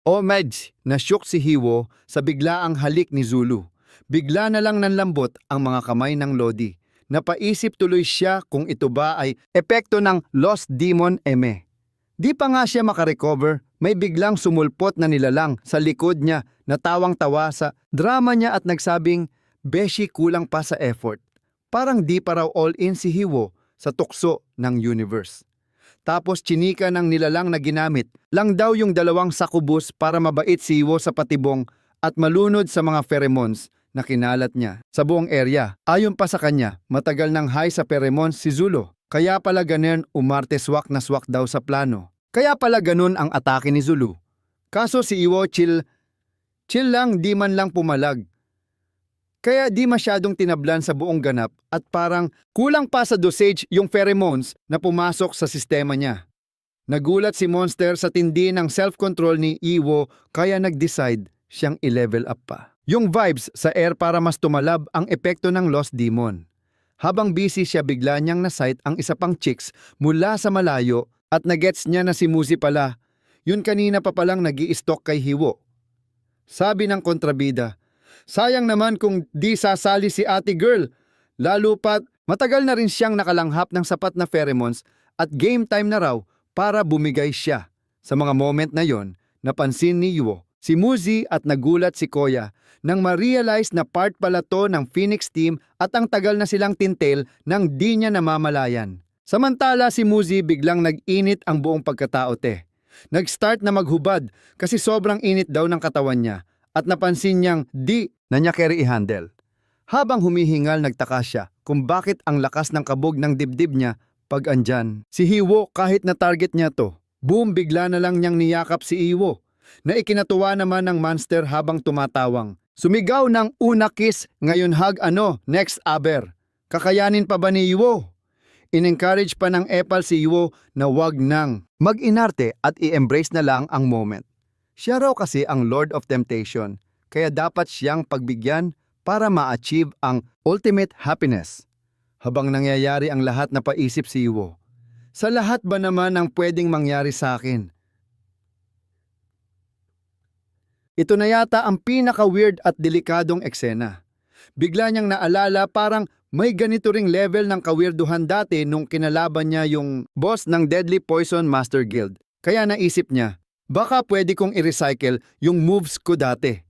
O Medj, nasyok si Hiwo sa biglaang halik ni Zulu. Bigla na lang nanlambot ang mga kamay ng Lodi. Napaisip tuloy siya kung ito ba ay epekto ng Lost Demon Eme. Di pa nga siya makarecover, may biglang sumulpot na nilalang sa likod niya na tawang-tawa sa drama niya at nagsabing, "Beshi, kulang pa sa effort." Parang di pa raw all-in si Hiwo sa tukso ng universe. Tapos chinika ng nilalang na ginamit lang daw yung 2 sakubus para mabait si Hiwo sa patibong at malunod sa mga pheromones na kinalat niya sa buong area. Ayon pa sa kanya, matagal nang high sa pheromones si Zulu. Kaya pala ganun umarte swak na swak daw sa plano. Kaya pala ganun ang atake ni Zulu. Kaso si Hiwo chill lang, di man lang pumalag. Kaya di masyadong tinablan sa buong ganap at parang kulang pa sa dosage yung pheromones na pumasok sa sistema niya. Nagulat si Monster sa tindi ng self-control ni Hiwo kaya nag-decide siyang i-level up pa yung vibes sa air para mas tumalab ang epekto ng Lost Demon. Habang busy siya, bigla niyang na-sight ang isa pang chicks mula sa malayo at nagets niya na si Muzi pala. Yun kanina pa palang nag-i-stalk kay Hiwo. Sabi ng kontrabida, "Sayang naman kung di sasali si ate girl. Lalo pat matagal na rin siyang nakalanghap ng sapat na pheromones at game time na raw para bumigay siya." Sa mga moment na yon, napansin ni Hiwo si Muzi at nagulat si Koya nang ma-realize na part pala to ng Phoenix team at ang tagal na silang tintel nang di niya namamalayan. Samantala si Muzi biglang nag-init ang buong pagkatao te. Nag-start na maghubad kasi sobrang init daw ng katawan niya at napansin niyang di na niya carry i-handle. Habang humihingal, nagtaka siya kung bakit ang lakas ng kabog ng dibdib niya pag andyan. Si Hiwo kahit na target niya to, boom, bigla na lang niyang niyakap si Hiwo na ikinatuwa naman ng monster habang tumatawang. Sumigaw ng una kiss, ngayon hug next aber. Kakayanin pa ba ni Hiwo? In-encourage pa ng Epal si Hiwo na wag nang mag-inarte at i-embrace na lang ang moment. Siya raw kasi ang Lord of Temptation, kaya dapat siyang pagbigyan para ma-achieve ang ultimate happiness. Habang nangyayari ang lahat, napaisip si Hiwo, sa lahat ba naman ang pwedeng mangyari sa akin? Ito na yata ang pinaka-weird at delikadong eksena. Bigla niyang naalala parang may ganito ring level ng kawirduhan dati nung kinalaban niya yung boss ng Deadly Poison Master Guild. Kaya naisip niya, baka pwede kong i-recycle yung moves ko dati.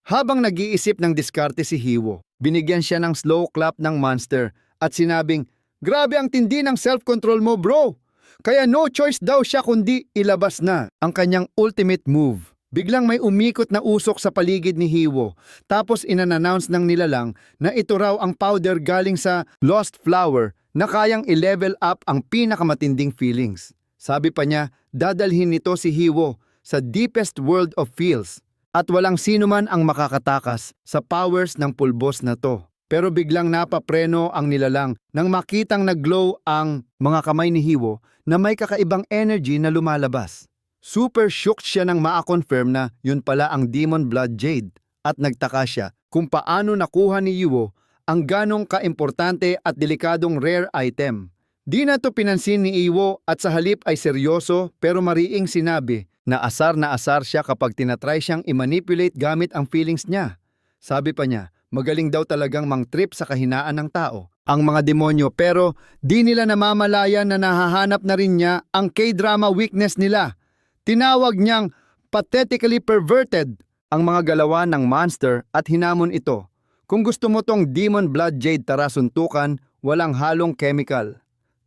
Habang nag-iisip ng diskarte si Hiwo, binigyan siya ng slow clap ng monster at sinabing, "Grabe ang tindi ng self-control mo, bro!" Kaya no choice daw siya kundi ilabas na ang kanyang ultimate move. Biglang may umikot na usok sa paligid ni Hiwo, tapos inannounce ng nilalang na ito raw ang powder galing sa Lost Flower na kayang i-level up ang pinakamatinding feelings. Sabi pa niya, dadalhin nito si Hiwo sa deepest world of feels at walang sino man ang makakatakas sa powers ng pulbos na to. Pero biglang napapreno ang nilalang nang makitang nag-glow ang mga kamay ni Hiwo na may kakaibang energy na lumalabas. Super shocked siya nang ma-confirm na yun pala ang Demon Blood Jade at nagtaka siya kung paano nakuha ni Hiwo ang ganong kaimportante at delikadong rare item. Di na to pinansin ni Hiwo at sa halip ay seryoso pero mariing sinabi na asar siya kapag tinatry siyang i-manipulate gamit ang feelings niya. Sabi pa niya, magaling daw talagang mang-trip sa kahinaan ng tao ang mga demonyo pero di nila namamalayan na nahahanap na rin niya ang K-drama weakness nila. Tinawag niyang pathetically perverted ang mga galawan ng monster at hinamon ito. Kung gusto mo tong Demon Blood Jade, tara suntukan, walang halong chemical.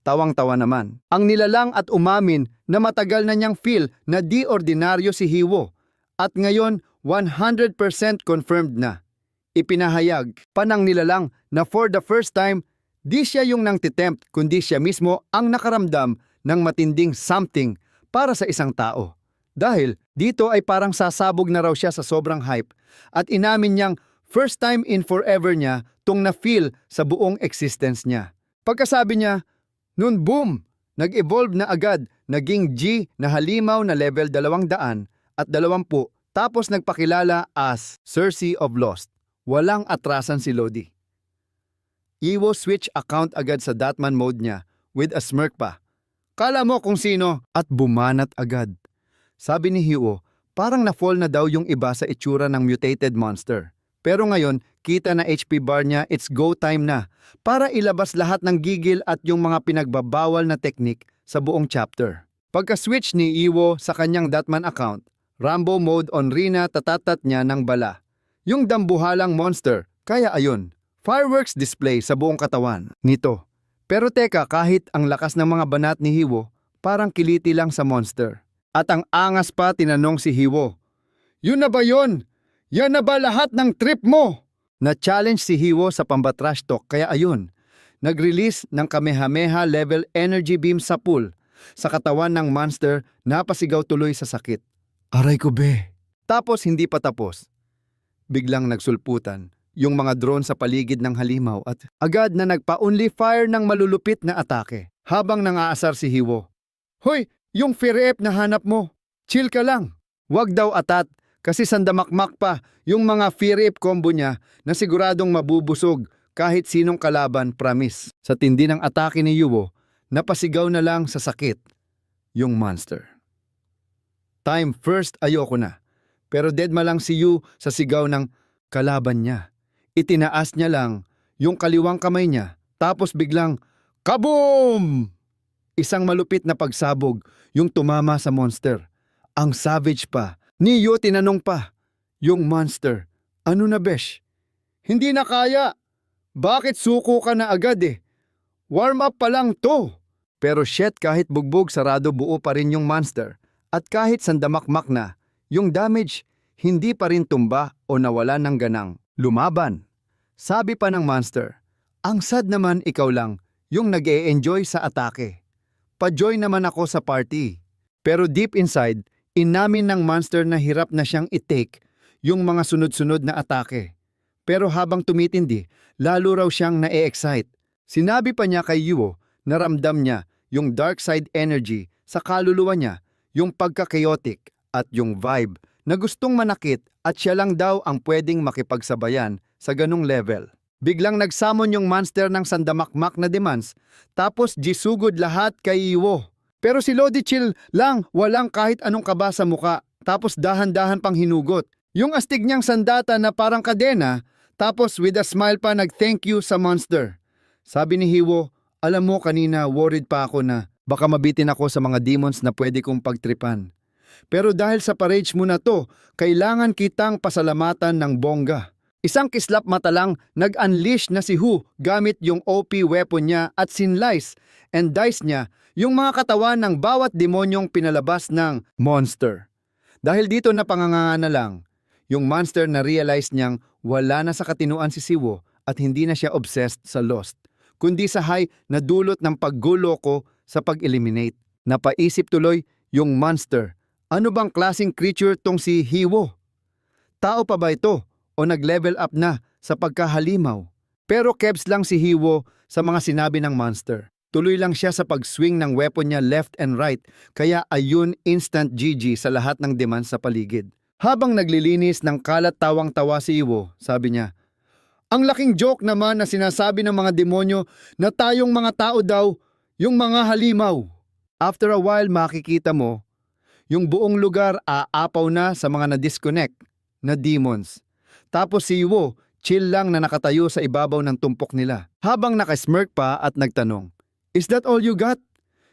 Tawang-tawa naman ang nilalang at umamin na matagal na niyang feel na di ordinaryo si Hiwo at ngayon 100% confirmed na. Ipinahayag pa ng nilalang na for the first time, di siya yung nangtitempt kundi siya mismo ang nakaramdam ng matinding something para sa isang tao. Dahil dito ay parang sasabog na raw siya sa sobrang hype at inamin niyang first time in forever niya tong na-feel sa buong existence niya. Pagkasabi niya, nun boom, nag-evolve na agad, naging G na halimaw na level 200 at 20 tapos nagpakilala as Cersei of Lost. Walang atrasan si Lodi. Hiwo switch account agad sa Datman mode niya with a smirk pa. Kala mo kung sino at bumanat agad. Sabi ni Hiwo, Parang na-fall na daw yung iba sa itsura ng mutated monster. Pero ngayon, kita na HP bar niya, it's go time na para ilabas lahat ng gigil at yung mga pinagbabawal na teknik sa buong chapter. Pagka-switch ni Iwo sa kanyang Datman account, Rambo mode on Rina, tatatat niya ng bala. Yung dambuhalang monster, kaya ayun, fireworks display sa buong katawan nito. Pero teka, kahit ang lakas ng mga banat ni Hiwo, parang kiliti lang sa monster. At ang angas pa, tinanong si Hiwo, "Yun na ba yun? Yan na ba lahat ng trip mo?" Na-challenge si Hiwo sa pambatrash talk, kaya ayun, nag-release ng Kamehameha level energy beam sa pool. Sa katawan ng monster, napasigaw tuloy sa sakit. Aray ko be. Tapos hindi pa tapos. Biglang nagsulputan yung mga drone sa paligid ng halimaw at agad na nagpa-only fire ng malulupit na atake. Habang nangaasar si Hiwo, "Hoy, yung Firep na hanap mo, chill ka lang." Wag daw atat kasi sandamakmak pa yung mga Firep combo niya na siguradong mabubusog kahit sinong kalaban, promise. Sa tindi ng atake ni Hiwo, napasigaw na lang sa sakit yung monster. Time first, ayoko na. Pero deadma lang si Yu sa sigaw ng kalaban niya. Itinaas niya lang yung kaliwang kamay niya, tapos biglang, kaboom! Isang malupit na pagsabog yung tumama sa monster. Ang savage pa. Ni Yu tinanong pa, yung monster, "Ano na besh? Hindi na kaya. Bakit suko ka na agad eh? Warm up pa lang to." Pero shit, kahit bugbog sarado buo pa rin yung monster. At kahit sandamakmak na, yung damage hindi pa rin tumba o nawala ng ganang lumaban. Sabi pa ng monster, "Ang sad naman ikaw lang yung nag-e-enjoy sa atake. Pa-join naman ako sa party." Pero deep inside, inamin ng monster na hirap na siyang i-take yung mga sunod-sunod na atake. Pero habang tumitindi, lalo raw siyang na-e-excite. Sinabi pa niya kay Yuo na ramdam niya yung dark side energy sa kaluluwa niya, yung pagka-chaotic at yung vibe na gustong manakit at siya lang daw ang pwedeng makipagsabayan sa ganung level. Biglang nagsamon yung monster ng sandamakmak na demands, tapos gisugod lahat kay Iwo. Pero si Lodi chill lang, walang kahit anong kaba sa muka, tapos dahan-dahan pang hinugot. Yung astig niyang sandata na parang kadena, tapos with a smile pa nag-thank you sa monster. Sabi ni Hiwo, "Alam mo kanina worried pa ako na baka mabitin ako sa mga demons na pwede kong pagtripan. Pero dahil sa parage mo na to, kailangan kitang pasalamatan ng bongga." Isang kislap mata lang, nag-unleash na si Hu gamit yung OP weapon niya at sinlice and dice niya yung mga katawan ng bawat demonyong pinalabas ng monster. Dahil dito napanganganga na lang, yung monster na realize niyang wala na sa katinuan si Siwo at hindi na siya obsessed sa Lost, kundi sa high na dulot ng paggulo ko sa pag-eliminate. Napaisip tuloy yung monster, ano bang klaseng creature tong si Hiwo? Tao pa ba ito o nag-level up na sa pagkahalimaw? Pero kebs lang si Hiwo sa mga sinabi ng monster. Tuloy lang siya sa pag-swing ng weapon niya left and right, kaya ayun instant GG sa lahat ng demands sa paligid. Habang naglilinis ng kalat, tawang-tawa si Hiwo, sabi niya, "Ang laking joke naman na sinasabi ng mga demonyo na tayong mga tao daw yung mga halimaw." After a while makikita mo, yung buong lugar aapaw na sa mga na-disconnect na demons. Tapos si Hiwo, chill lang na nakatayo sa ibabaw ng tumpok nila. Habang nakasmirk pa at nagtanong, "Is that all you got?"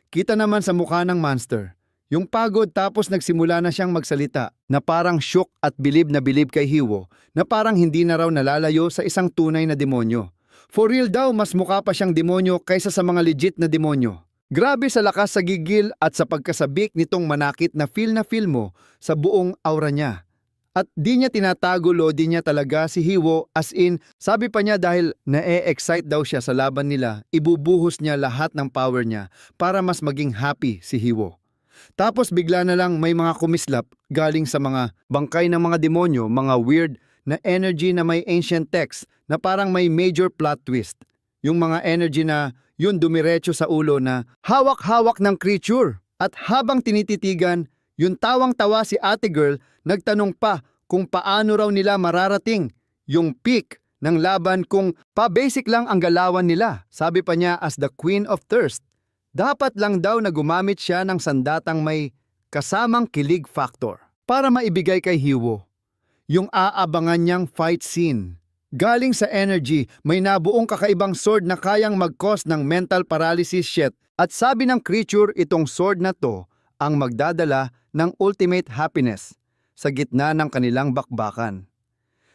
Kita naman sa mukha ng monster yung pagod, tapos nagsimula na siyang magsalita na parang shook at bilib na bilib kay Hiwo na parang hindi na raw nalalayo sa isang tunay na demonyo. For real daw, mas mukha pa siyang demonyo kaysa sa mga legit na demonyo. Grabe sa lakas sa gigil at sa pagkasabik nitong manakit na feel mo sa buong aura niya. At di niya tinatago, Lodi niya talaga si Hiwo, as in, sabi pa niya dahil na-e-excite daw siya sa laban nila, ibubuhos niya lahat ng power niya para mas maging happy si Hiwo. Tapos bigla na lang may mga kumislap galing sa mga bangkay ng mga demonyo, mga weird na energy na may ancient text na parang may major plot twist. Yung mga energy na yun dumiretso sa ulo na hawak-hawak ng creature. At habang tinititigan, yung tawang-tawa si ate girl, nagtanong pa kung paano raw nila mararating yung peak ng laban kung pa-basic lang ang galawan nila. Sabi pa niya, as the Queen of Thirst, dapat lang daw na gumamit siya ng sandatang may kasamang kilig factor. para maibigay kay Hiwo. Yung aabangan niyang fight scene. Galing sa energy, may nabuong kakaibang sword na kayang mag-cause ng mental paralysis shit. At sabi ng creature, itong sword na to ang magdadala ng ultimate happiness sa gitna ng kanilang bakbakan.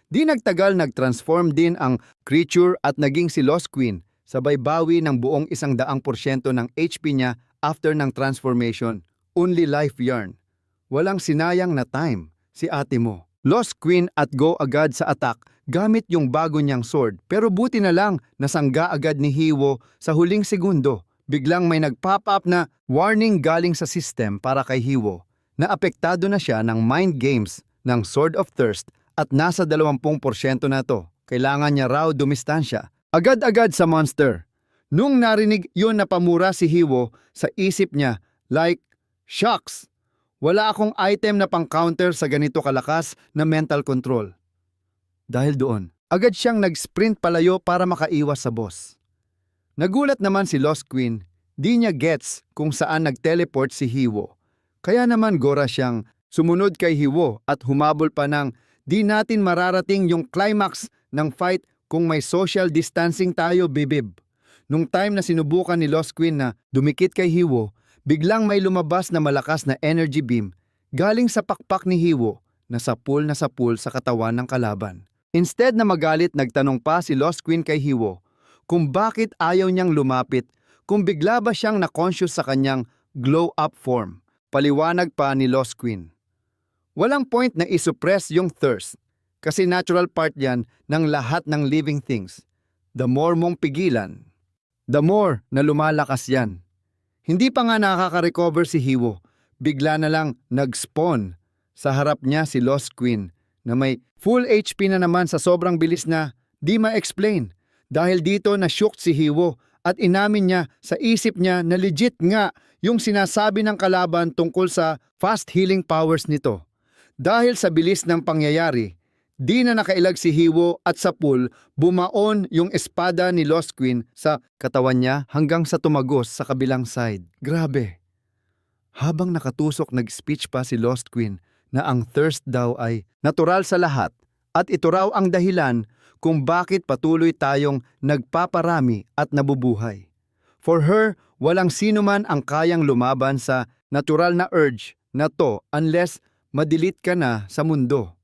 Di nagtagal nag-transform din ang creature at naging si Lost Queen, sabay bawi ng buong 100% ng HP niya after ng transformation. Only life yarn. Walang sinayang na time si ate mo. Lost Queen at go agad sa attack gamit yung bago niyang sword, pero buti na lang nasangga agad ni Hiwo sa huling segundo. Biglang may nag-pop up na warning galing sa system para kay Hiwo na apektado na siya ng mind games ng Sword of Thirst at nasa 20% na to. Kailangan niya raw dumistansya. Agad-agad sa monster. Nung narinig yun na pamura si Hiwo, sa isip niya, like, shucks! Wala akong item na pang-counter sa ganito kalakas na mental control. Dahil doon, agad siyang nag-sprint palayo para makaiwas sa boss. Nagulat naman si Lost Queen, di niya gets kung saan nag-teleport si Hiwo. Kaya naman gora siyang sumunod kay Hiwo at humabol pa ng di natin mararating yung climax ng fight kung may social distancing tayo, bibib. Nung time na sinubukan ni Lost Queen na dumikit kay Hiwo, biglang may lumabas na malakas na energy beam galing sa pakpak ni Hiwo na sapul sa katawan ng kalaban. Instead na magalit, nagtanong pa si Lost Queen kay Hiwo kung bakit ayaw niyang lumapit, kung bigla ba siyang na-conscious sa kanyang glow-up form. Paliwanag pa ni Lost Queen. Walang point na isuppress yung thirst kasi natural part yan ng lahat ng living things. The more mong pigilan, the more na lumalakas yan. Hindi pa nga nakaka-recover si Hiwo, bigla na lang nag-spawn sa harap niya si Lost Queen na may full HP na naman sa sobrang bilis na di ma-explain. Dahil dito na-shook si Hiwo at inamin niya sa isip niya na legit nga yung sinasabi ng kalaban tungkol sa fast healing powers nito. Dahil sa bilis ng pangyayari, di na nakailag si Hiwo at sa pool, bumaon yung espada ni Lost Queen sa katawan niya hanggang sa tumagos sa kabilang side. Grabe. Habang nakatusok, nag-speech pa si Lost Queen na ang thirst daw ay natural sa lahat at ito raw ang dahilan kung bakit patuloy tayong nagpaparami at nabubuhay. For her, walang sino man ang kayang lumaban sa natural na urge na to unless madelete ka na sa mundo.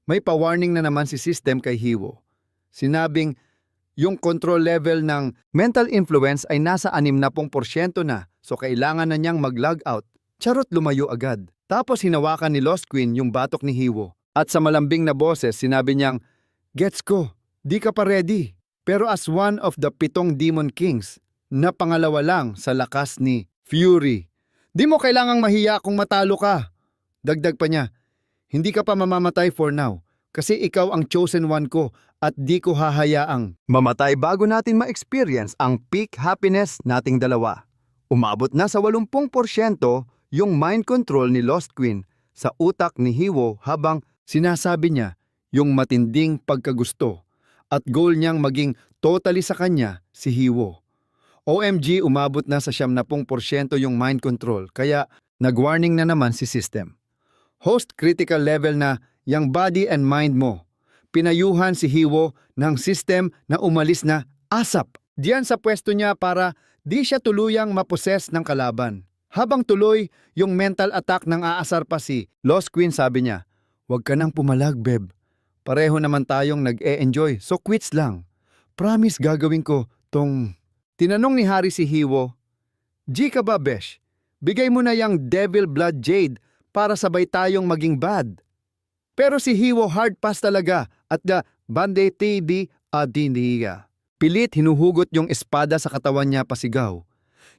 May pa-warning na naman si system kay Hiwo. Sinabing yung control level ng mental influence ay nasa 60% na, so kailangan na niyang mag-log out. Charot, lumayo agad. Tapos hinawakan ni Lost Queen yung batok ni Hiwo. At sa malambing na boses, sinabi niyang, "Gets ko, di ka pa ready." Pero as one of the 7 Demon Kings, na pangalawa lang sa lakas ni Fury, di mo kailangang mahiya kung matalo ka. Dagdag pa niya, hindi ka pa mamamatay for now kasi ikaw ang chosen one ko at di ko hahayaang mamatay bago natin ma-experience ang peak happiness nating dalawa. Umabot na sa 80% yung mind control ni Lost Queen sa utak ni Hiwo habang sinasabi niya yung matinding pagkagusto at goal niyang maging totally sa kanya si Hiwo. OMG, umabot na sa 70% yung mind control kaya nag-warning na naman si system. Host critical level na yang body and mind mo. Pinayuhan si Hiwo ng system na umalis na ASAP diyan sa pwesto niya para di siya tuluyang maposes ng kalaban. Habang tuloy yung mental attack ng aasar pa si Lost Queen, sabi niya, "Huwag ka nang pumalag, beb. Pareho naman tayong nag-e-enjoy, so quits lang. Promise gagawin ko tong..." Tinanong ni Hari si Hiwo, "G ka ba, besh? Bigay mo na yung Devil Blood Jade para sabay tayong maging bad." Pero si Hiwo hard pass talaga at the bande TV adiniya. Pilit hinuhugot yung espada sa katawan niya, pasigaw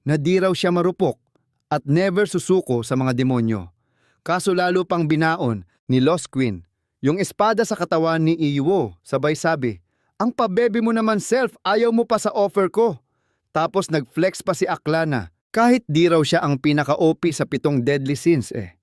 na di raw siya marupok at never susuko sa mga demonyo. Kaso lalo pang binaon ni Lost Queen yung espada sa katawan ni Hiwo, sabay sabi, "Ang pabebe mo naman self, ayaw mo pa sa offer ko." Tapos nag-flex pa si Aklana kahit di raw siya ang pinaka-OP sa 7 deadly sins eh.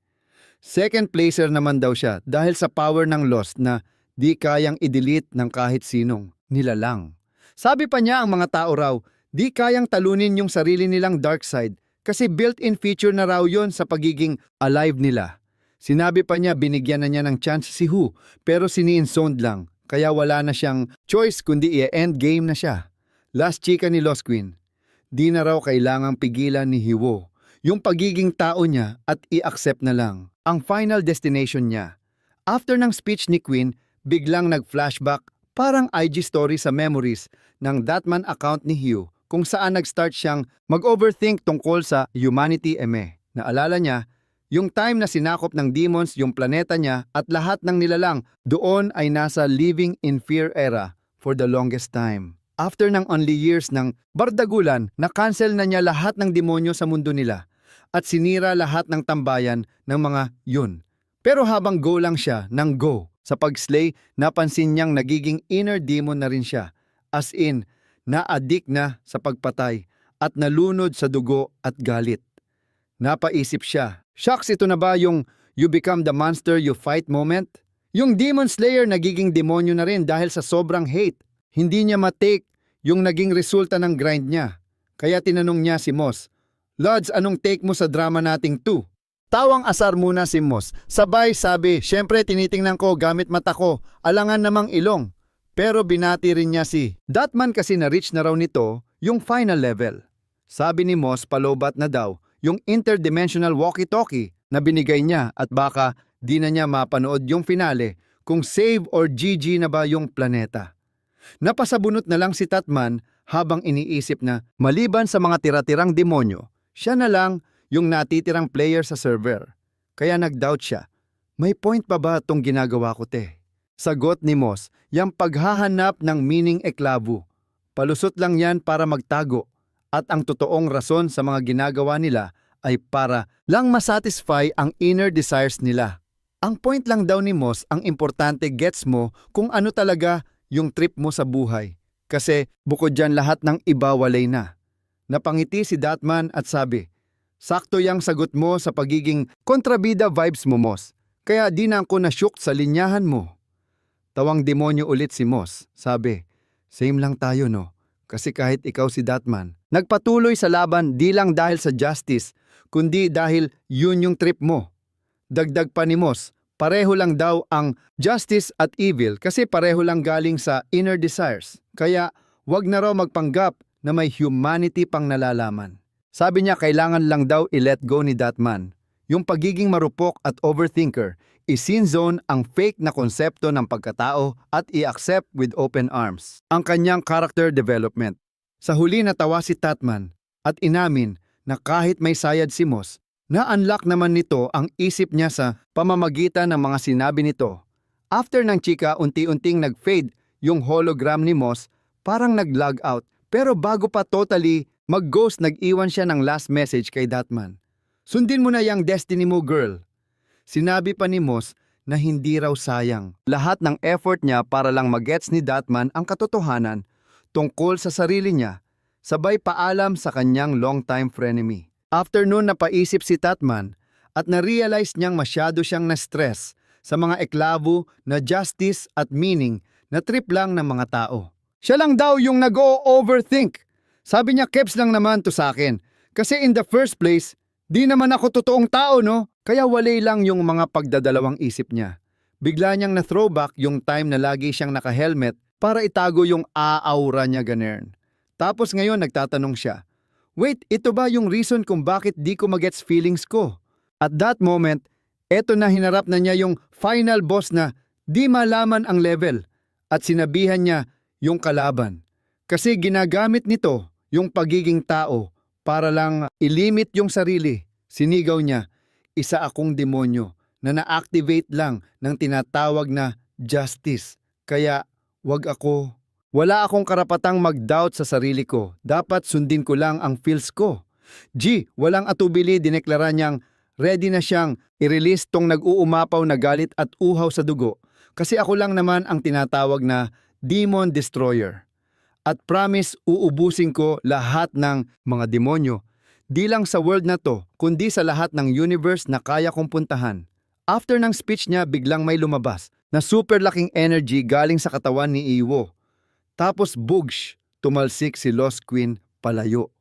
Second placer naman daw siya dahil sa power ng Lost na di kayang i-delete ng kahit sinong nilalang. Sabi pa niya ang mga tao raw, di kayang talunin yung sarili nilang dark side kasi built-in feature na raw yon sa pagiging alive nila. Sinabi pa niya binigyan na niya ng chance si Hu, pero sini-insoned lang. Kaya wala na siyang choice kundi i-end game na siya. Last chika ni Lost Queen. Di na raw kailangang pigilan ni Hiwo yung pagiging tao niya at i-accept na lang ang final destination niya. After ng speech ni Queen, biglang nag-flashback parang IG story sa memories ng Datman account ni Hugh kung saan nag-start siyang mag-overthink tungkol sa humanity eme. Naalala niya, yung time na sinakop ng demons yung planeta niya at lahat ng nilalang doon ay nasa living in fear era for the longest time. After ng only years ng bardagulan, na-cancel na niya lahat ng demonyo sa mundo nila at sinira lahat ng tambayan ng mga yun. Pero habang go lang siya ng go sa pag-slay, napansin niyang nagiging inner demon na rin siya. As in, na-addict na sa pagpatay at nalunod sa dugo at galit. Napaisip siya, shucks, ito na ba yung you become the monster you fight moment? Yung Demon Slayer nagiging demonyo na rin dahil sa sobrang hate. Hindi niya matake yung naging resulta ng grind niya. Kaya tinanong niya si Moss, Lods, anong take mo sa drama nating 2? Tawang asar muna si Moss. Sabay sabi, syempre tinitingnan ko gamit mata ko, alangan namang ilong. Pero binati rin niya si Datman kasi na-reach na raw nito yung final level. Sabi ni Moss, palobat na daw yung interdimensional walkie-talkie na binigay niya at baka di na niya mapanood yung finale kung save or GG na ba yung planeta. Napasabunot na lang si Tatman habang iniisip na maliban sa mga tira-tirang demonyo, siya na lang yung natitirang player sa server. Kaya nag-doubt siya, may point pa ba itong ginagawa ko te? Sagot ni Moss, yung paghahanap ng meaning eklabo. Palusot lang yan para magtago. At ang totoong rason sa mga ginagawa nila ay para lang masatisfy ang inner desires nila. Ang point lang daw ni Moss, ang importante gets mo kung ano talaga yung trip mo sa buhay. Kasi bukod dyan lahat ng iba walay na. Napangiti si Datman at sabi, sakto yang sagot mo sa pagiging kontrabida vibes mo, Moss. Kaya di na ako na-shook sa linyahan mo. Tawang demonyo ulit si Moss. Sabi, same lang tayo no. Kasi kahit ikaw si Datman, nagpatuloy sa laban di lang dahil sa justice, kundi dahil yun yung trip mo. Dagdag pa ni Moss, pareho lang daw ang justice at evil kasi pareho lang galing sa inner desires. Kaya wag na raw magpanggap na may humanity pang nalalaman. Sabi niya kailangan lang daw i-let go ni Datman. Yung pagiging marupok at overthinker, i-sin zone ang fake na konsepto ng pagkatao at i-accept with open arms ang kanyang character development. Sa huli natawa si Tatman at inamin na kahit may sayad si Moss, na-unlock naman nito ang isip niya sa pamamagitan ng mga sinabi nito. After ng chika, unti-unting nag-fade yung hologram ni Moss, parang nag-log out. Pero bago pa totally mag-ghost, nag-iwan siya ng last message kay Datman. Sundin mo na yung destiny mo, girl. Sinabi pa ni Moss na hindi raw sayang lahat ng effort niya para lang magets ni Datman ang katotohanan tungkol sa sarili niya, sabay paalam sa kanyang long-time frenemy. After noon napaisip si Tatman at na-realize niyang masyado siyang na-stress sa mga eklabo na justice at meaning na trip lang ng mga tao. Siya lang daw yung nag-o-overthink. Sabi niya, keps lang naman to sa akin. Kasi in the first place, di naman ako totoong tao, no? Kaya walay lang yung mga pagdadalawang isip niya. Bigla niyang na-throwback yung time na lagi siyang naka-helmet para itago yung aura niya ganern. Tapos ngayon nagtatanong siya, wait, ito ba yung reason kung bakit di ko magets feelings ko? At that moment, eto na hinarap na niya yung final boss na di malaman ang level at sinabihan niya yung kalaban. Kasi ginagamit nito yung pagiging tao para lang ilimit yung sarili. Sinigaw niya, isa akong demonyo na na-activate lang ng tinatawag na justice. Kaya wag ako. Wala akong karapatang mag-doubt sa sarili ko. Dapat sundin ko lang ang feels ko. Walang atubili, dineklara niyang ready na siyang i-release tong nag-uumapaw na galit at uhaw sa dugo. Kasi ako lang naman ang tinatawag na Demon Destroyer. At promise, uubusin ko lahat ng mga demonyo. Di lang sa world na to, kundi sa lahat ng universe na kaya kong puntahan. After ng speech niya, biglang may lumabas na super laking energy galing sa katawan ni Iwo. Tapos bugsh, tumalsik si Lost Queen palayo.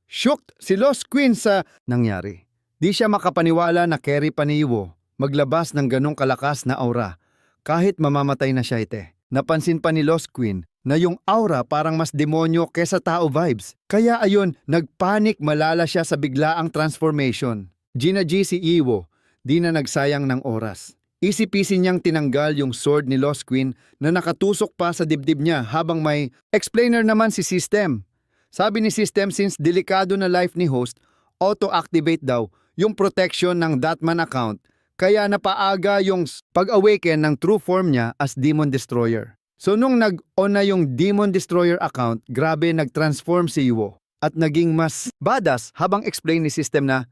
Shocked si Lost Queen sa nangyari. Di siya makapaniwala na carry pa ni Iwo. maglabas ng ganong kalakas na aura kahit mamamatay na siya ite. Napansin pa ni Lost Queen na yung aura parang mas demonyo kesa tao vibes. Kaya ayun, nagpanik malala siya sa biglaang transformation. Gina-G si Iwo, di na nagsayang ng oras. Easy-peasy niyang tinanggal yung sword ni Lost Queen na nakatusok pa sa dibdib niya habang may explainer naman si System. Sabi ni System since delikado na life ni host, auto-activate daw yung protection ng Datman account kaya napaaga yung pag-awaken ng true form niya as Demon Destroyer. So nung nag-on na yung Demon Destroyer account, grabe nag-transform si Iwo at naging mas badass habang explain ni System na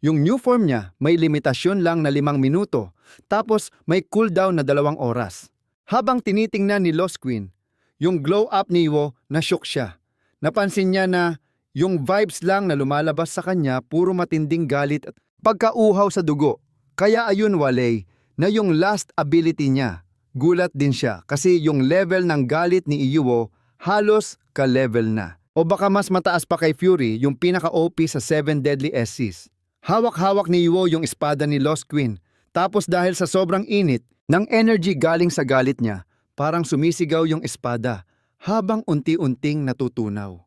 yung new form niya may limitasyon lang na 5 minuto, tapos may cooldown na 2 oras. Habang tinitingnan ni Lost Queen, yung glow up ni Iwo, na-shock siya. Napansin niya na yung vibes lang na lumalabas sa kanya puro matinding galit at pagkauhaw sa dugo. Kaya ayun Walay, na yung last ability niya. Gulat din siya kasi yung level ng galit ni Iwo halos ka-level na. O baka mas mataas pa kay Fury yung pinaka-OP sa 7 Deadly SCs. Hawak-hawak ni Iwo yung espada ni Lost Queen. Tapos dahil sa sobrang init ng energy galing sa galit niya, parang sumisigaw yung espada habang unti-unting natutunaw.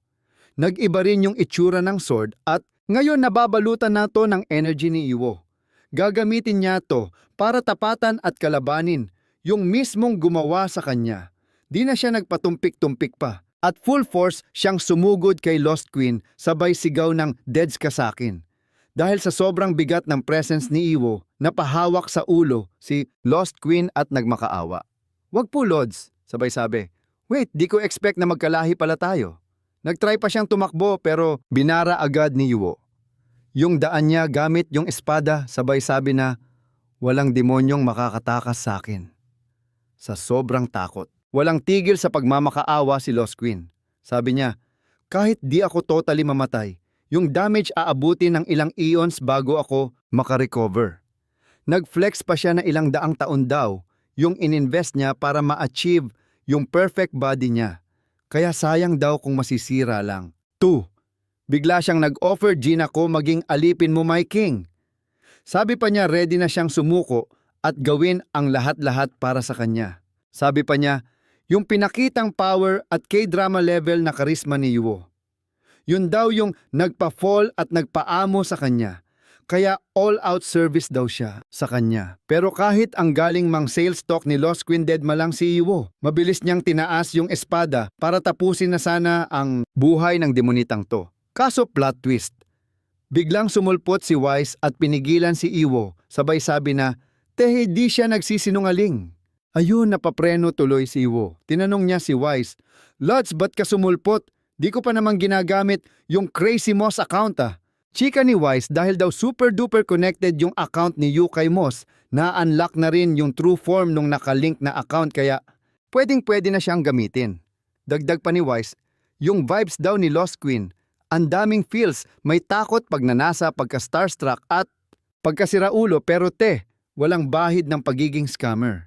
Nag-iba rin yung itsura ng sword at ngayon nababalutan na to ng energy ni Iwo. Gagamitin niya to para tapatan at kalabanin yung mismong gumawa sa kanya. Di na siya nagpatumpik-tumpik pa. At full force siyang sumugod kay Lost Queen sabay sigaw ng "Deads ka sakin." Dahil sa sobrang bigat ng presence ni Iwo, napahawak sa ulo si Lost Queen at nagmakaawa. "Wag po Lods," sabay sabi. "Wait, di ko expect na magkalahi pala tayo." Nagtry pa siyang tumakbo pero binara agad ni Iwo. Yung daan niya gamit yung espada sabay sabi na, "Walang demonyong makakatakas sa akin." Sa sobrang takot, walang tigil sa pagmamakaawa si Lost Queen. Sabi niya, "Kahit di ako totally mamatay, yung damage aabutin ng ilang eons bago ako makarecover." Nag-flex pa siya na ilang daang taon daw yung ininvest niya para ma-achieve yung perfect body niya. Kaya sayang daw kung masisira lang. 2. Bigla siyang nag-offer Gina ko maging alipin mo my king. Sabi pa niya ready na siyang sumuko at gawin ang lahat-lahat para sa kanya. Sabi pa niya, yung pinakitang power at K-drama level na karisma ni Iwo. Yun daw yung nagpa-fall at nagpaamo sa kanya. Kaya all-out service daw siya sa kanya. Pero kahit ang galing mang sales talk ni Lost Queen dead malang si Iwo, mabilis niyang tinaas yung espada para tapusin na sana ang buhay ng demonitang to. Kaso plot twist. Biglang sumulpot si Wise at pinigilan si Iwo, sabay sabi na, "Tehe, di siya nagsisinungaling." Ayun, napapreno tuloy si Iwo. Tinanong niya si Wise, "Lods, ba't ka sumulpot? Di ko pa namang ginagamit yung Crazy Moss account ah." Chika ni Wise dahil daw super duper connected yung account ni Yu kay Moss, na-unlock na rin yung true form nung nakalink na account kaya pwedeng-pwede na siyang gamitin. Dagdag pa ni Wise, yung vibes daw ni Lost Queen, ang daming feels, may takot pag nanasa, pagka-starstruck at pagkasiraulo pero walang bahid ng pagiging scammer.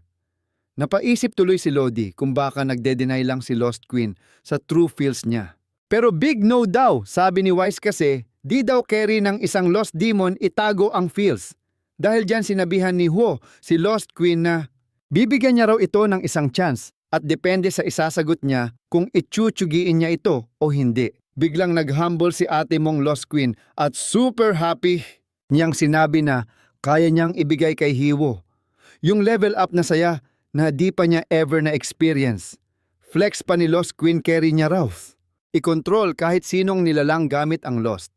Napaisip tuloy si Lodi kung baka nagde-deny lang si Lost Queen sa true feels niya. Pero big no daw, sabi ni Wise kasi, di daw carry ng isang Lost Demon itago ang feels. Dahil dyan sinabihan ni Huo si Lost Queen na bibigyan niya raw ito ng isang chance at depende sa isasagot niya kung itsutyugiin niya ito o hindi. Biglang nag-humble si ate mong Lost Queen at super happy niyang sinabi na kaya niyang ibigay kay Hiwo. Yung level up na saya na di pa niya ever na experience. Flex pa ni Lost Queen carry niya raw. I-control kahit sinong nilalang gamit ang Lost.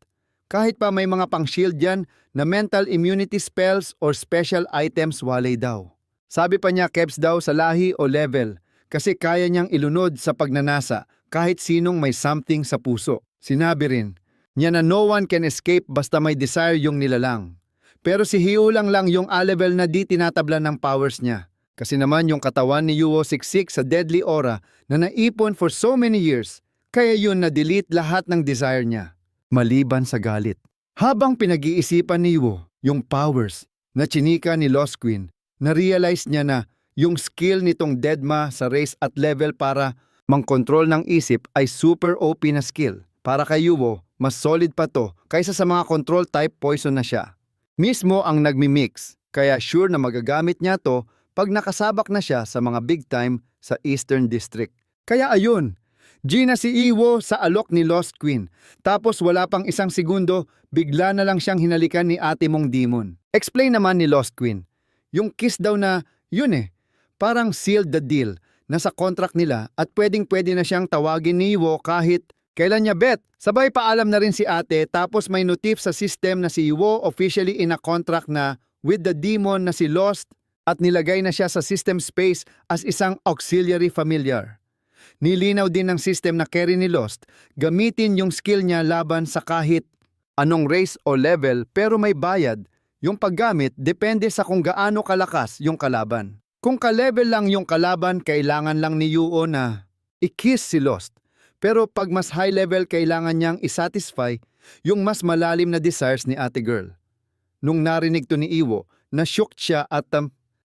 Kahit pa may mga pang-shield yan na mental immunity spells or special items walay daw. Sabi pa niya keps daw sa lahi o level kasi kaya niyang ilunod sa pagnanasa kahit sinong may something sa puso. Sinabi rin niya na no one can escape basta may desire yung nilalang. Pero si Hiu lang yung A-level na di tinatablan ng powers niya. Kasi naman yung katawan ni Yuo siksik sa deadly aura na naipon for so many years kaya yun na-delete lahat ng desire niya. Maliban sa galit. Habang pinag-iisipan ni Wu yung powers na chinika ni Lost Queen, na-realize niya na yung skill nitong Deadma sa race at level para mang-control ng isip ay super OP na skill. Para kay Yuo, mas solid pa to kaysa sa mga control type poison na siya. Mismo ang nagmi-mix, Kaya sure na magagamit niya to pag nakasabak na siya sa mga big time sa Eastern District. Kaya ayun, G na si Iwo sa alok ni Lost Queen. Tapos wala pang isang segundo, bigla na lang siyang hinalikan ni ate mong demon. Explain naman ni Lost Queen. Yung kiss daw na, yun parang sealed the deal. Nasa contract nila at pwedeng-pwede na siyang tawagin ni Iwo kahit kailan niya bet. Sabay paalam na rin si ate tapos may notif sa system na si Iwo officially in a contract na with the demon na si Lost at nilagay na siya sa system space as isang auxiliary familiar. Nilinaw din ng system na carry ni Lost, gamitin yung skill niya laban sa kahit anong race o level pero may bayad. Yung paggamit depende sa kung gaano kalakas yung kalaban. Kung ka-level lang yung kalaban, kailangan lang ni Yuo na i-kiss si Lost. Pero pag mas high level, kailangan niyang isatisfy yung mas malalim na desires ni ate girl. Nung narinig to ni Iwo, na-shocked siya at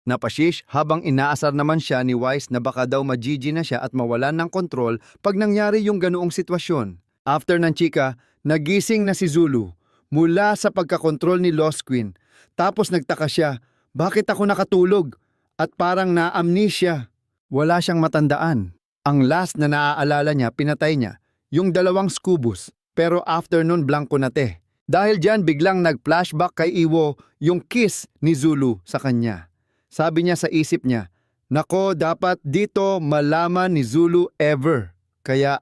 napashish habang inaasar naman siya ni Wise na baka daw majiji na siya at mawalan ng kontrol pag nangyari yung ganoong sitwasyon. After ng chika, nagising na si Zulu mula sa pagkakontrol ni Lost Queen. Tapos nagtaka siya, bakit ako nakatulog? At parang na-amnesia. Wala siyang matandaan. Ang last na naaalala niya, pinatay niya, yung 2 skubus. Pero after nun, blanco na te. Dahil dyan, biglang nag-flashback kay Iwo yung kiss ni Zulu sa kanya. Sabi niya sa isip niya, nako, dapat dito malaman ni Zulu ever. Kaya,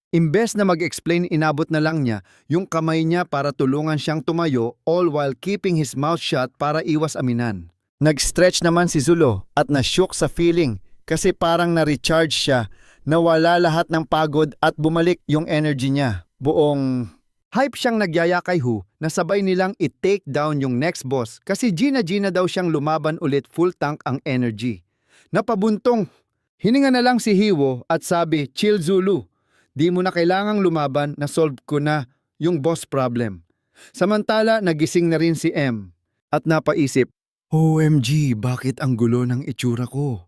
imbes na mag-explain, inabot na lang niya yung kamay niya para tulungan siyang tumayo all while keeping his mouth shut para iwas aminan. Nag-stretch naman si Zulu at na-shook sa feeling kasi parang na-recharge siya, nawala lahat ng pagod at bumalik yung energy niya. Buong hype siyang nagyaya kay Hu na sabay nilang i-take down yung next boss kasi Gina daw siyang lumaban ulit, full tank ang energy. Napabuntong, hininga na lang si Hiwo at sabi, chill Zulu, di mo na kailangang lumaban, na-solve ko na yung boss problem. Samantala, nagising na rin si M at napaisip, OMG, bakit ang gulo ng itsura ko?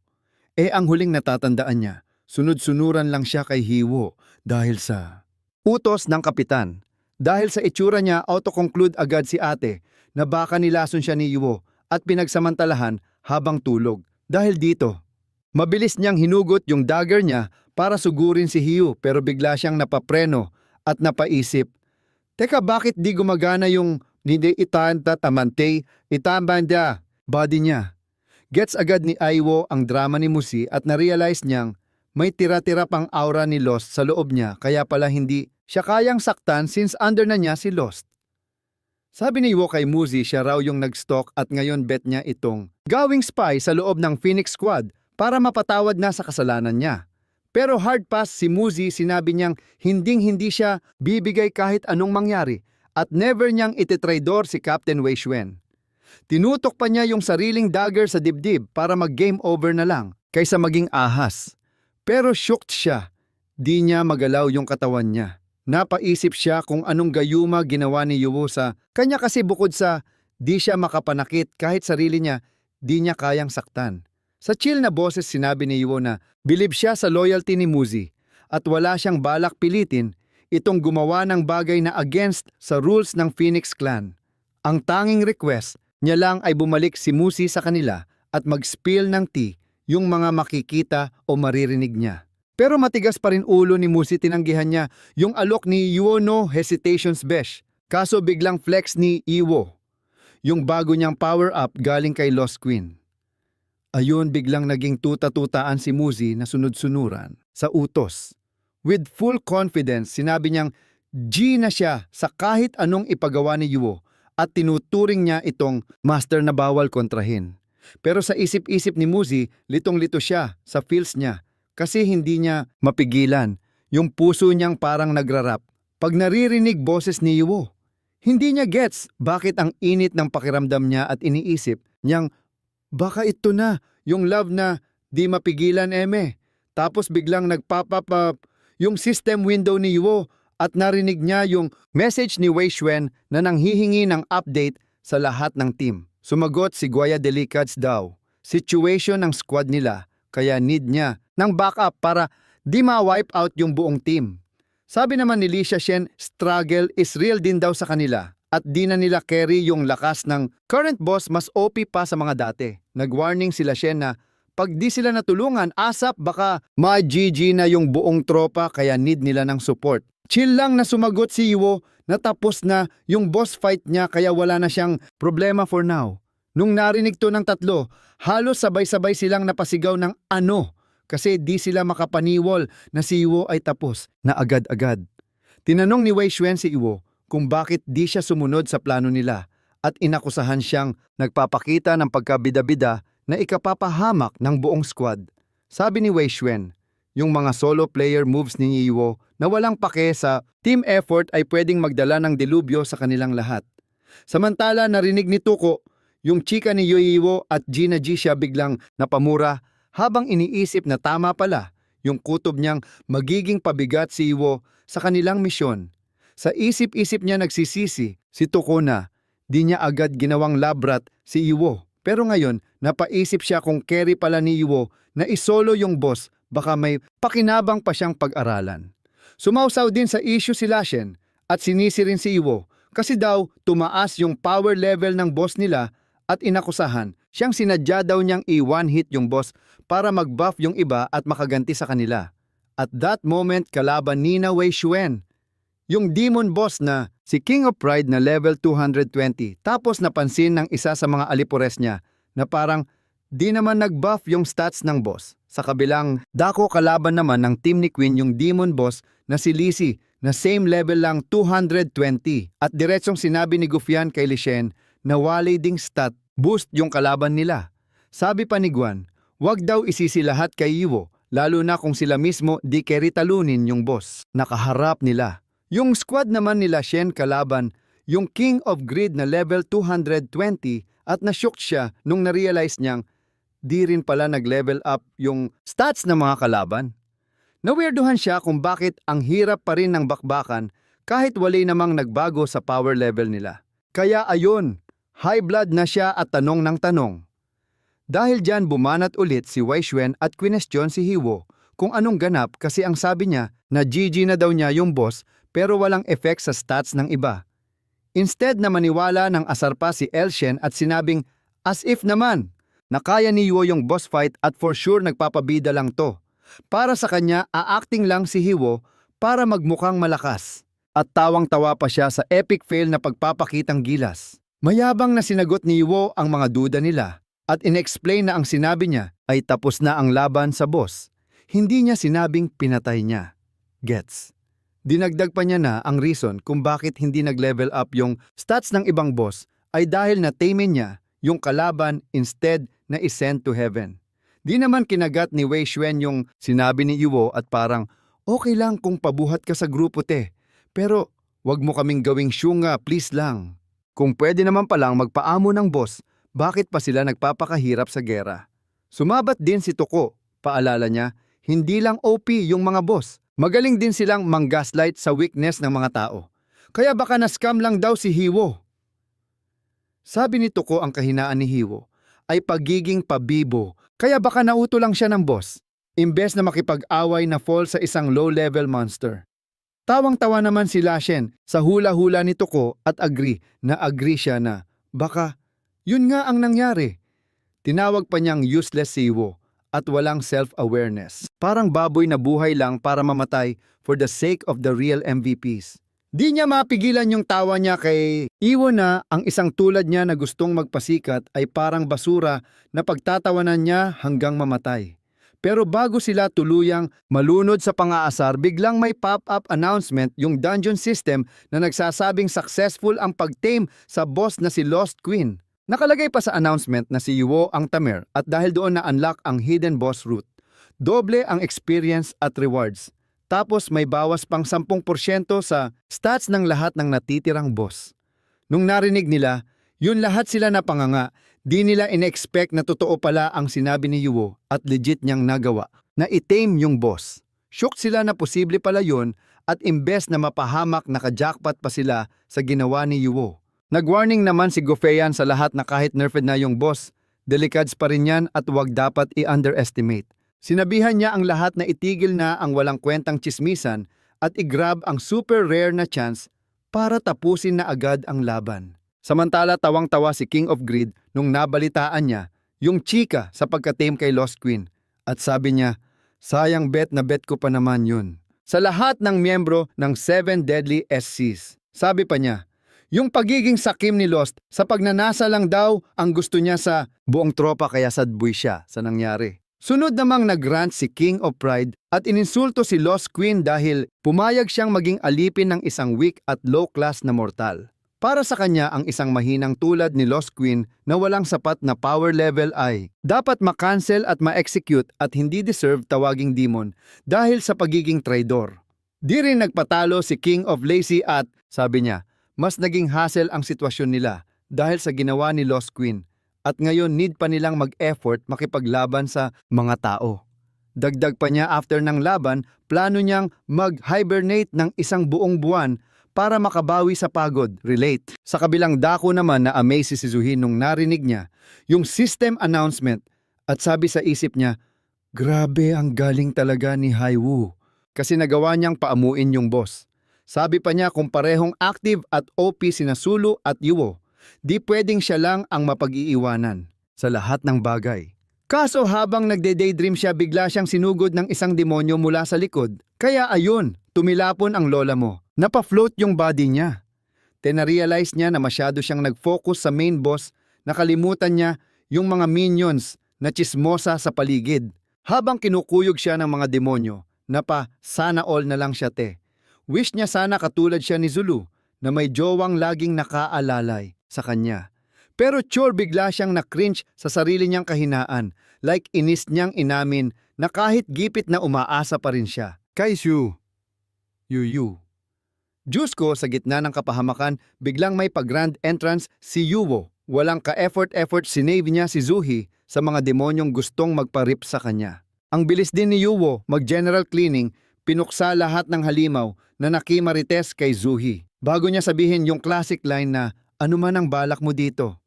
Ang huling natatandaan niya, sunod-sunuran lang siya kay Hiwo dahil sa utos ng kapitan. Dahil sa itsura niya, auto-conclude agad si ate na baka nilason siya ni Hiwo at pinagsamantalahan habang tulog. Dahil dito, mabilis niyang hinugot yung dagger niya para sugurin si Hiwo pero bigla siyang napapreno at napaisip, teka, bakit di gumagana yung hindi itanta tamante itambanda body niya? Gets agad ni Iwo ang drama ni Musi at na-realize niyang may tira-tira pang aura ni Lost sa loob niya kaya pala hindi siya kayang saktan since under na niya si Lost. Sabi ni Iwo kay Musi siya raw yung nag-stalk at ngayon bet niya itong gawing spy sa loob ng Phoenix Squad para mapatawad na sa kasalanan niya. Pero hard pass si Musi, sinabi niyang hinding-hindi siya bibigay kahit anong mangyari at never niyang ititraidor si Captain Wei Xuan. Tinutok pa niya yung sariling dagger sa dibdib para mag-game over na lang kaysa maging ahas. Pero shocked siya, di niya magalaw yung katawan niya. Napaisip siya kung anong gayuma ginawa ni Yuwo sa kanya kasi bukod sa di siya makapanakit kahit sarili niya, di niya kayang saktan. Sa chill na boses sinabi ni Yuwo na bilib siya sa loyalty ni Musi at wala siyang balak pilitin itong gumawa ng bagay na against sa rules ng Phoenix Clan. Ang tanging request niya lang ay bumalik si Musi sa kanila at mag-spill ng tea yung mga makikita o maririnig niya. Pero matigas pa rin ulo ni Musi, tinanggihan niya yung alok ni Yuo no hesitations besh. Kaso biglang flex ni Iwo yung bago niyang power up galing kay Lost Queen. Ayun, biglang naging tuta-tutaan si Musi na sunod-sunuran sa utos. With full confidence, sinabi niyang G na siya sa kahit anong ipagawa ni Yuo at tinuturing niya itong master na bawal kontrahin. Pero sa isip-isip ni Musi, litong-lito siya sa feels niya kasi hindi niya mapigilan. Yung puso niyang parang nagrarap pag naririnig boses ni Yuo. Hindi niya gets bakit ang init ng pakiramdam niya at iniisip niyang baka ito na yung love na di mapigilan eme. Tapos biglang nagpapap yung system window ni Yuo at narinig niya yung message ni Wei Xuan na nanghihingi ng update sa lahat ng team. Sumagot si Guaya Delicads daw. Situation ng squad nila kaya need niya ng backup para di ma-wipe out yung buong team. Sabi naman ni Li Xiaxian, struggle is real din daw sa kanila at di na nila carry yung lakas ng current boss, mas OP pa sa mga dati. Nag-warning sila Shen na pag di sila natulungan, ASAP baka ma-GG na yung buong tropa kaya need nila ng support. Chill lang na sumagot si Iwo na tapos na yung boss fight niya kaya wala na siyang problema for now. Nung narinig to ng tatlo, halos sabay-sabay silang napasigaw ng ano kasi di sila makapaniwal na si Iwo ay tapos na agad-agad. Tinanong ni Wei Xuan si Iwo kung bakit di siya sumunod sa plano nila at inakusahan siyang nagpapakita ng pagkabida-bida na ikapapahamak ng buong squad. Sabi ni Wei Xuan, yung mga solo player moves ni Iwo na walang pake sa team effort ay pwedeng magdala ng delubyo sa kanilang lahat. Samantala narinig ni Tuko yung chika ni Iwo at Gina G siya biglang napamura habang iniisip na tama pala yung kutob niyang magiging pabigat si Iwo sa kanilang misyon. Sa isip-isip niya nagsisisi si Tuko na di niya agad ginawang labrat si Iwo. Pero ngayon, napaisip siya kung carry pala ni Iwo na isolo yung boss, baka may pakinabang pa siyang pag-aralan. Sumausaw din sa issue si Lashen at sinisi rin si Iwo kasi daw tumaas yung power level ng boss nila at inakusahan siyang sinadya daw niyang i-one hit yung boss para mag-buff yung iba at makaganti sa kanila. At that moment, kalaban ni Wei Xuan, yung demon boss na si King of Pride na level 220 tapos napansin ng isa sa mga alipores niya na parang di naman nag-buff yung stats ng boss. Sa kabilang dako kalaban naman ng team ni Queen yung demon boss na si Lizzie na same level lang 220 at diretsong sinabi ni Gufian kay Li Shen na wali ding stat boost yung kalaban nila. Sabi pa ni Guan, wag daw isisi lahat kay Iwo lalo na kung sila mismo di carry talunin yung boss. Nakaharap nila. Yung squad naman nila Shen kalaban, yung King of Greed na level 220 at nashock siya nung na-realize niyang di rin pala nag-level up yung stats ng mga kalaban. Naweirduhan siya kung bakit ang hirap pa rin ng bakbakan kahit wali namang nagbago sa power level nila. Kaya ayun, high blood na siya at tanong ng tanong. Dahil dyan bumanat ulit si Wei Xuan at question si Iwo kung anong ganap kasi ang sabi niya na GG na daw niya yung boss pero walang effect sa stats ng iba. Instead na maniwala ng asar pa si Elshen at sinabing as if naman na kaya ni Iwo yung boss fight at for sure nagpapabida lang to. Para sa kanya, a-acting lang si Iwo para magmukhang malakas. At tawang-tawa pa siya sa epic fail na pagpapakitang gilas. Mayabang na sinagot ni Iwo ang mga duda nila at inexplain na ang sinabi niya ay tapos na ang laban sa boss. Hindi niya sinabing pinatay niya. Gets? Dinagdag pa niya na ang reason kung bakit hindi nag-level up yung stats ng ibang boss ay dahil na-tame niya yung kalaban instead na isend to heaven. Di naman kinagat ni Wei Xuan yung sinabi ni Iwo at parang okay lang kung pabuhat ka sa grupo te, pero wag mo kaming gawing syunga please lang. Kung pwede naman palang magpaamo ng boss, bakit pa sila nagpapakahirap sa gera? Sumabat din si Tuko, paalala niya, hindi lang OP yung mga boss. Magaling din silang mang-gaslight sa weakness ng mga tao. Kaya baka na-scam lang daw si Iwo. Sabi ni Tuko ang kahinaan ni Iwo ay pagiging pabibo. Kaya baka nauto lang siya ng boss. Imbes na makipag-away na fall sa isang low-level monster. Tawang-tawa naman si Lashen sa hula-hula ni Tuko at agree siya na baka yun nga ang nangyari. Tinawag pa niyang useless si Iwo at walang self-awareness. Parang baboy na buhay lang para mamatay for the sake of the real MVPs. Di niya mapigilan yung tawa niya kay Iwo na ang isang tulad niya na gustong magpasikat ay parang basura na pagtatawanan niya hanggang mamatay. Pero bago sila tuluyang malunod sa pang-aasar, biglang may pop-up announcement yung dungeon system na nagsasabing successful ang pag-tame sa boss na si Lost Queen. Nakalagay pa sa announcement na si Iwo ang tamer at dahil doon na-unlock ang hidden boss route. Doble ang experience at rewards. Tapos may bawas pang 10% sa stats ng lahat ng natitirang boss. Nung narinig nila, yun lahat sila napanganga. Di nila in-expect na totoo pala ang sinabi ni Iwo at legit niyang nagawa na i-tame yung boss. Shocked sila na posible pala yun at imbes na mapahamak naka-jackpot pa sila sa ginawa ni Iwo. Nag-warning naman si Gofeyan sa lahat na kahit nerfed na yung boss, delicads pa rin yan at wag dapat i-underestimate. Sinabihan niya ang lahat na itigil na ang walang kwentang chismisan at i-grab ang super rare na chance para tapusin na agad ang laban. Samantala tawang-tawa si King of Greed nung nabalitaan niya yung chika sa pagka-tame kay Lost Queen. At sabi niya, sayang bet na bet ko pa naman yun. Sa lahat ng miyembro ng 7 Deadly SCs. Sabi pa niya, yung pagiging sakim ni Lost sa pagnanasa lang daw ang gusto niya sa buong tropa kaya sadboy siya sa nangyari. Sunod namang nagrant si King of Pride at ininsulto si Lost Queen dahil pumayag siyang maging alipin ng isang weak at low-class na mortal. Para sa kanya ang isang mahinang tulad ni Lost Queen na walang sapat na power level ay dapat makancel at ma-execute at hindi deserve tawaging demon dahil sa pagiging traidor. Di rin nagpatalo si King of Lazy at, sabi niya, mas naging hassle ang sitwasyon nila dahil sa ginawa ni Lost Queen. At ngayon need pa nilang mag-effort makipaglaban sa mga tao. Dagdag pa niya after ng laban, plano niyang mag-hibernate ng isang buong buwan para makabawi sa pagod. Relate. Sa kabilang dako naman na amaze si Zuhi nung narinig niya yung system announcement at sabi sa isip niya, grabe ang galing talaga ni Haiwu kasi nagawa niyang paamuin yung boss. Sabi pa niya kung parehong active at OP sina Zulu at Yuo, di pwedeng siya lang ang mapag-iiwanan sa lahat ng bagay. Kaso habang nagde-daydream siya bigla siyang sinugod ng isang demonyo mula sa likod. Kaya ayun, tumilapon ang lola mo. Napa-float yung body niya. Tena-realize niya na masyado siyang nag-focus sa main boss, nakalimutan niya yung mga minions na chismosa sa paligid. Habang kinukuyog siya ng mga demonyo, sana all na lang siya te. Wish niya sana katulad siya ni Zulu na may jowang laging nakaalalay sa kanya. Pero sure bigla siyang na-cringe sa sarili niyang kahinaan, like inis niyang inamin na kahit gipit na umaasa pa rin siya. Kay Shu, Yu. Diyos ko, sa gitna ng kapahamakan, biglang may pag-grand entrance si Yuo. Walang ka-effort sinave niya si Zuhi sa mga demonyong gustong magparip sa kanya. Ang bilis din ni Yuo mag-general cleaning, pinuksa lahat ng halimaw na nakimarites kay Zuhi. Bago niya sabihin yung classic line na, ano man ang balak mo dito?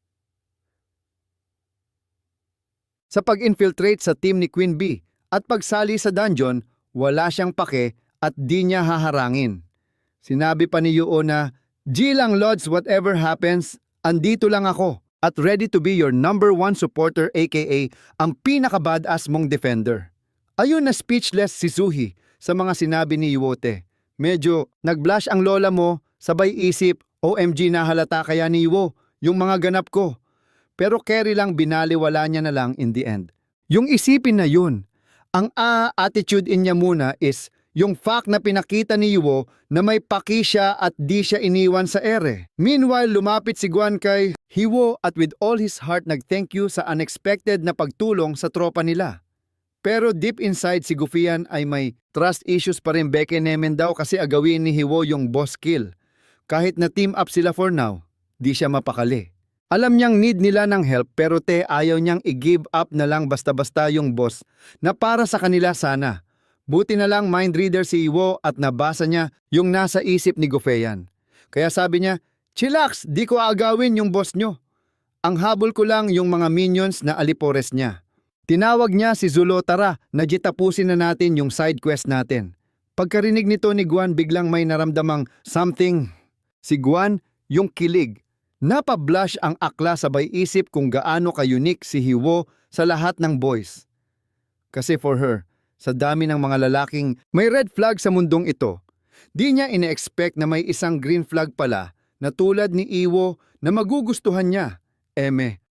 Sa pag-infiltrate sa team ni Queen Bee at pagsali sa dungeon, wala siyang pake at di niya haharangin. Sinabi pa ni Yuo na, G lang Lods, whatever happens, andito lang ako at ready to be your number 1 supporter aka ang pinaka-badass mong defender. Ayun na speechless si Zuhi sa mga sinabi ni Yuote. Medyo nag-blush ang lola mo, sabay isip, OMG nahalata kaya ni Yuo yung mga ganap ko. Pero carry lang binaliwala niya na lang in the end. Yung isipin na yun, ang attitude in niya muna is yung fact na pinakita ni Yuo na may paki siya at di siya iniwan sa ere. Meanwhile, lumapit si Guan kay Yuo at with all his heart nag-thank you sa unexpected na pagtulong sa tropa nila. Pero deep inside si Gufian ay may trust issues pa rin Beke Nemen daw kasi agawin ni Yuo yung boss kill. Kahit na team up sila for now, di siya mapakali. Alam niyang need nila ng help pero ayaw niyang i-give up na lang basta-basta yung boss na para sa kanila sana. Buti na lang mind reader si Yuo at nabasa niya yung nasa isip ni Gufeyan. Kaya sabi niya, chillax, di ko aagawin yung boss nyo. Ang habol ko lang yung mga minions na alipores niya. Tinawag niya si Zulo, tara, tapusin na natin yung side quest natin. Pagkarinig nito ni Guan biglang may naramdamang something. Si Guan, yung kilig. Napablush ang akla sabay isip kung gaano ka-unique si Yuo sa lahat ng boys. Kasi for her, sa dami ng mga lalaking may red flag sa mundong ito, di niya ine-expect na may isang green flag pala na tulad ni Iwo na magugustuhan niya. Eme,